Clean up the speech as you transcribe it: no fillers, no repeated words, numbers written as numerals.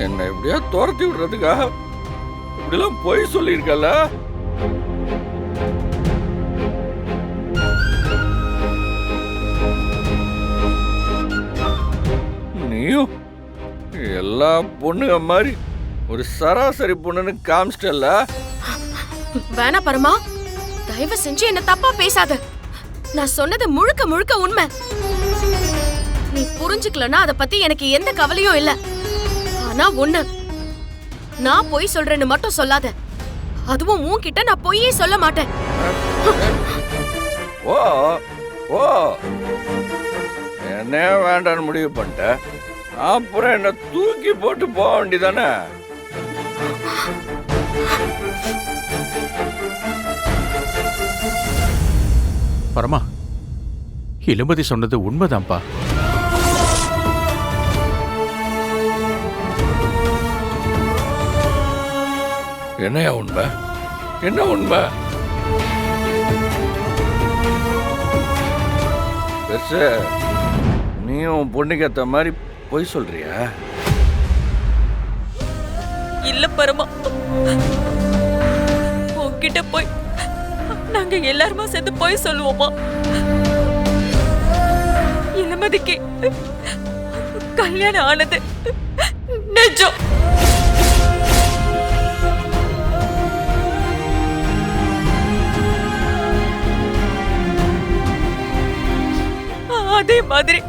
என்ன எப்படியா துரத்தி விடுறதுக்காக இப்படிலாம் போய் சொல்லியிருக்கல. நீயும் எல்லா பொண்ணுங்க மாதிரி ஒரு சராசரி பொண்ணுன்னு காமிச்சிட்டல்ல. வேணா பரமா, தயவு செஞ்சு என்ன தப்பா பேசாத. நான் சொன்னது முழுக்க முழுக்க உண்மை. நீ புரிஞ்சுக்கலனா அத பத்தி எனக்கு எந்த கவலையும் இல்ல. ஆனா ஒண்ணு, நான் பொய் சொல்றேன்னு மட்டும் சொல்லாத. அதுவும் உன்கிட்ட நான் பொய்யே சொல்ல மாட்டேன். ஓ ஓ என்ன வேண்டான்னு முடிவு பண்ணிட்ட, அப்புறம் என்ன தூக்கி போட்டு போக வேண்டியதானே? பரமா, இளமதி சொன்னது உண்மைதான்ப்பா. என்னையா உண்மை? என்ன உண்மை? பெருசு, நீயும் பொண்ணுக்கு ஏத்த மாதிரி பொய் சொல்றியா? இல்ல பரமா, உன்கிட்ட போய் நாங்க எல்லாருமா சேர்ந்து போய் சொல்லுவோமா? இளமதிக்கு கல்யாணம் ஆனது நிஜம். அதே மாதிரி